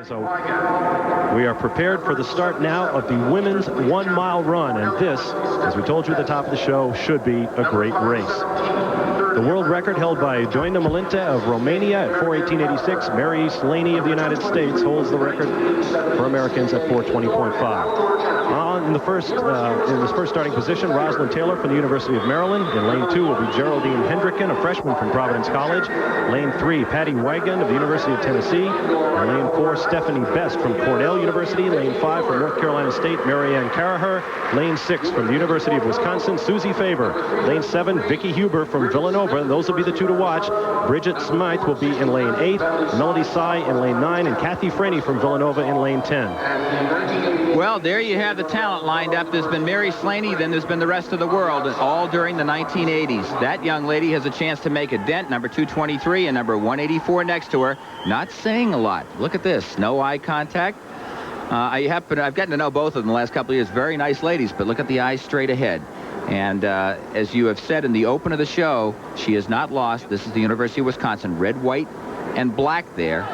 So we are prepared for the start now of the women's 1 mile run. And this, as we told you at the top of the show, should be a great race. The world record held by Doina Malinta of Romania at 4:18.86. Mary Slaney of the United States holds the record for Americans at 4:20.5. In this first starting position, Rosalind Taylor from the University of Maryland. In lane 2 will be Geraldine Hendricken, a freshman from Providence College. Lane 3, Pattie Weigand of the University of Tennessee. In lane 4, Stephanie Best from Cornell University. Lane 5 from North Carolina State, Ann Carraher. Lane 6 from the University of Wisconsin, Suzy Favor. Lane 7, Vicki Huber from Villanova. And those will be the two to watch. Bridget Smyth will be in lane 8. Melody Sy in lane 9. And Franey from Villanova in lane 10. Well, there you have the talent lined up. There's been Mary Slaney, then there's been the rest of the world, all during the 1980s. That young lady has a chance to make a dent, number 223 and number 184 next to her. Not saying a lot. Look at this, no eye contact. I've gotten to know both of them the last couple of years. Very nice ladies, but look at the eyes straight ahead. And as you have said in the open of the show, she has not lost. This is the University of Wisconsin, red, white, and black there.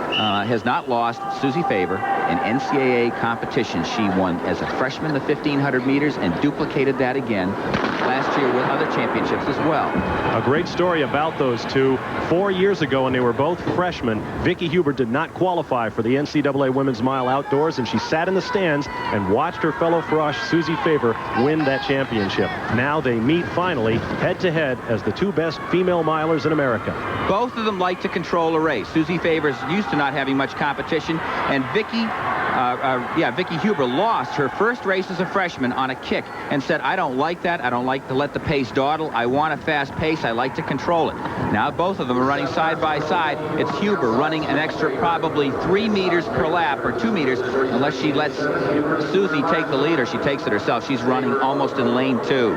Has not lost. Suzy Favor in NCAA competition. She won as a freshman the 1,500 meters and duplicated that again last year with other championships as well. A great story about those two. 4 years ago, when they were both freshmen, Vicki Huber did not qualify for the NCAA Women's Mile Outdoors, and she sat in the stands and watched her fellow Frosh, Suzy Favor, win that championship. Now they meet finally head-to-head as the two best female milers in America. Both of them like to control a race. Suzy Favor's used to not having much competition, and Vicki Huber lost her first race as a freshman on a kick and said, I don't like that. I don't like to let the pace dawdle. I want a fast pace. I like to control it. Now both of them are running side by side. It's Huber running an extra probably 3 meters per lap or 2 meters, unless she lets Suzy take the lead or she takes it herself. She's running almost in lane 2.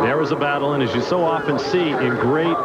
There was a battle, and as you so often see in great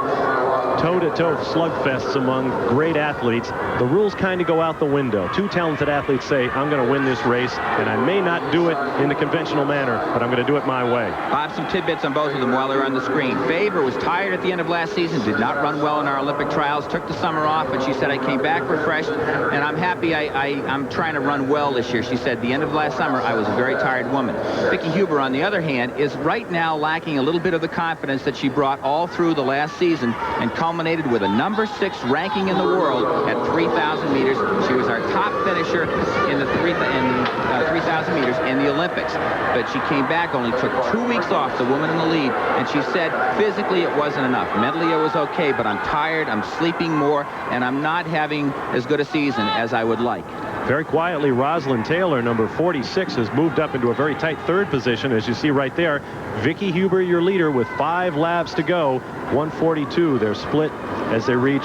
toe-to-toe slugfests among great athletes, the rules kind of go out the window. Two talented athletes say, I'm going to win this race, and I may not do it in the conventional manner, but I'm going to do it my way. Bob, some tidbits on both of them while they're on the screen. Favor was tired at the end of last season, did not run well in our Olympic trials, took the summer off, and she said, I came back refreshed, and I'm happy I'm trying to run well this year. She said, the end of last summer, I was a very tired woman. Vicki Huber, on the other hand, is right now lacking a little bit of the confidence that she brought all through the last season and culminated with a number 6 ranking in the world at 3,000 meters. She was our top finisher in the 3,000 meters in the Olympics. But she came back, only took 2 weeks off, the woman in the lead, and she said physically it wasn't enough. Mentally it was okay, but I'm tired, I'm sleeping more, and I'm not having as good a season as I would like. Very quietly, Rosalind Taylor, number 46, has moved up into a very tight third position, as you see right there. Vicki Huber, your leader, with 5 laps to go. 1:42. They're split as they reach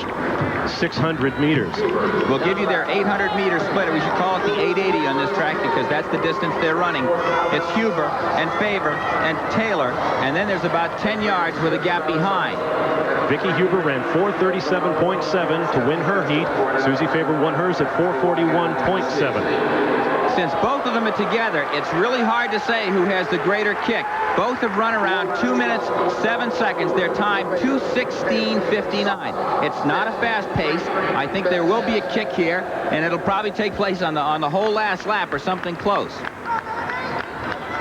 600 meters. We'll give you their 800-meter split. We should call it the 880 on this track because that's the distance they're running. It's Huber and Favor and Taylor, and then there's about 10 yards with a gap behind. Vicki Huber ran 4:37.7 to win her heat. Suzy Favor won hers at 4:41.7. Since both of them are together, it's really hard to say who has the greater kick. Both have run around 2 minutes, 7 seconds. Their time, 2:16.59. It's not a fast pace. I think there will be a kick here, and it'll probably take place on the whole last lap or something close.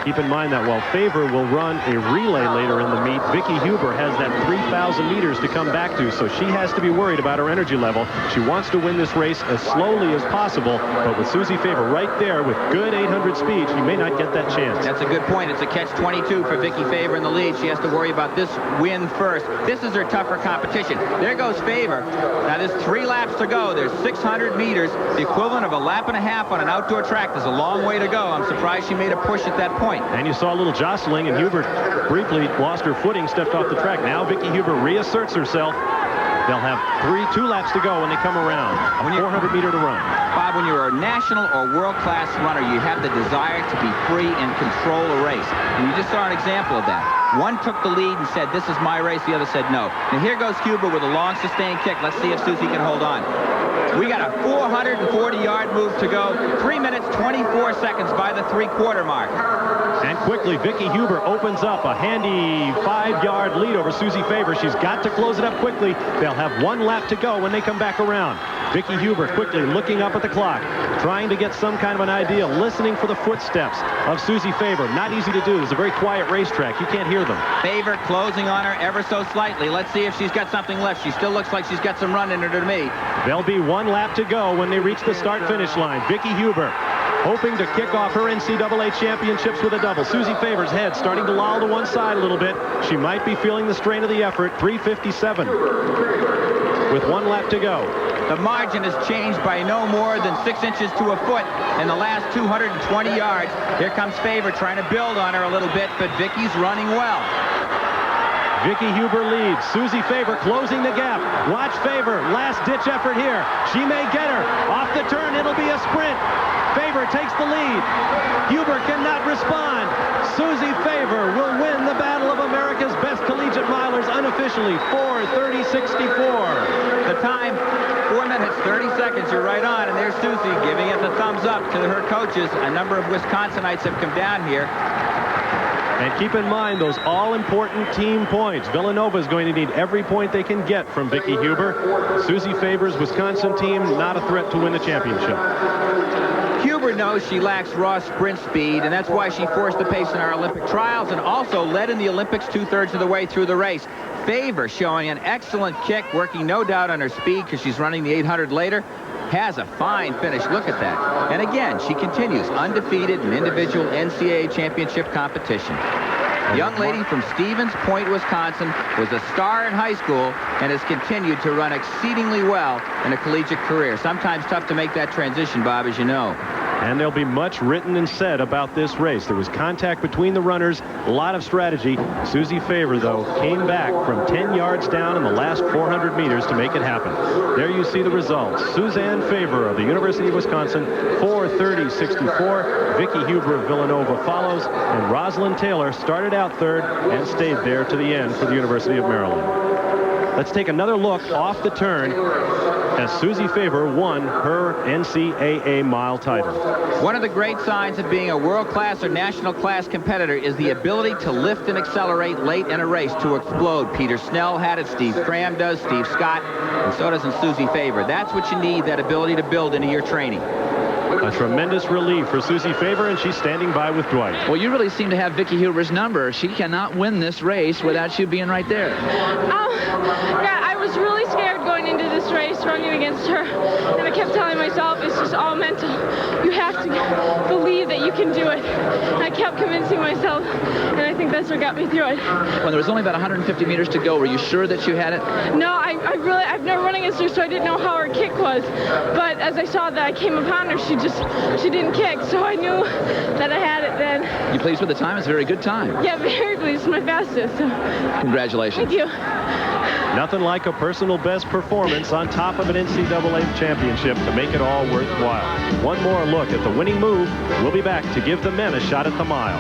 Keep in mind that while Favor will run a relay later in the meet, Vicki Huber has that 3,000 meters to come back to, so she has to be worried about her energy level. She wants to win this race as slowly as possible, but with Suzy Favor right there with good 800 speed, she may not get that chance. That's a good point. It's a catch-22 for Vicki Favor in the lead. She has to worry about this win first. This is her tougher competition. There goes Favor. Now there's 3 laps to go. There's 600 meters, the equivalent of a lap and a half on an outdoor track. There's a long way to go. I'm surprised she made a push at that point. And you saw a little jostling, and Huber briefly lost her footing, stepped off the track. Now Vicki Huber reasserts herself. They'll have 2 laps to go when they come around. A 400 meter to run. Bob, when you're a national or world-class runner, you have the desire to be free and control a race. And you just saw an example of that. One took the lead and said, this is my race. The other said no. And here goes Huber with a long sustained kick. Let's see if Suzy can hold on. We got a 440-yard move to go. 3 minutes, 24 seconds by the 3/4 mark. And quickly, Vicki Huber opens up a handy 5-yard lead over Suzy Favor. She's got to close it up quickly. They'll have 1 lap to go when they come back around. Vicki Huber quickly looking up at the clock, trying to get some kind of an idea, listening for the footsteps of Suzy Favor. Not easy to do. It's a very quiet racetrack. You can't hear them. Favor closing on her ever so slightly. Let's see if she's got something left. She still looks like she's got some run in her to me. There'll be one lap to go when they reach the start-finish line. Vicki Huber hoping to kick off her NCAA championships with a double. Suzy Favor's head starting to loll to one side a little bit. She might be feeling the strain of the effort. 3:57 with one lap to go. The margin has changed by no more than 6 inches to a foot in the last 220 yards. Here comes Favor trying to build on her a little bit, but Vicki's running well. Vicki Huber leads. Suzy Favor closing the gap. Watch Favor. Last-ditch effort here. She may get her. Off the turn, it'll be a sprint. Favor takes the lead. Huber cannot respond. Suzy Favor will win the Battle of America's Best Collegiate Milers unofficially. 4:30.64. The time, 4 minutes, 30 seconds. You're right on. And there's Suzy giving it the thumbs up to her coaches. A number of Wisconsinites have come down here. And keep in mind those all-important team points. Villanova is going to need every point they can get from Vicki Huber. Suzy Favor's Wisconsin team not a threat to win the championship. Huber knows she lacks raw sprint speed, and that's why she forced the pace in our Olympic trials and also led in the Olympics 2/3 of the way through the race. Favor showing an excellent kick, working no doubt on her speed because she's running the 800 later. Has a fine finish. Look at that. And again, she continues undefeated in individual NCAA championship competition. A young lady from Stevens Point, Wisconsin, was a star in high school and has continued to run exceedingly well in a collegiate career. Sometimes tough to make that transition, Bob, as you know. And there'll be much written and said about this race. There was contact between the runners, a lot of strategy. Suzy Favor, though, came back from 10 yards down in the last 400 meters to make it happen. There you see the results. Suzanne Favor of the University of Wisconsin, 4:30.64. Vicki Huber of Villanova follows, and Rosalind Taylor started out third and stayed there to the end for the University of Maryland. Let's take another look off the turn as Suzy Favor won her NCAA mile title. One of the great signs of being a world-class or national-class competitor is the ability to lift and accelerate late in a race to explode. Peter Snell had it, Steve Cram does, Steve Scott, and so does Suzy Favor. That's what you need, that ability to build into your training. A tremendous relief for Suzy Favor, and she's standing by with Dwight. Well, you really seem to have Vicki Huber's number. She cannot win this race without you being right there. Yeah, I was really scared going into this race, running against her, and I kept telling myself it's just all mental. You have to believe that you can do it. And I kept convincing myself, and I think that's what got me through it. When there was only about 150 meters to go, were you sure that you had it? No, I've never run against her, so I didn't know how her kick was. But as I saw that I came upon her, she didn't kick, so I knew that I had it then. You pleased with the time? It's a very good time. Yeah, very pleased. It's my fastest. So. Congratulations. Thank you. Nothing like a personal best performance on top of an NCAA championship to make it all worthwhile. One more look at the winning move. We'll be back to give the men a shot at the mile.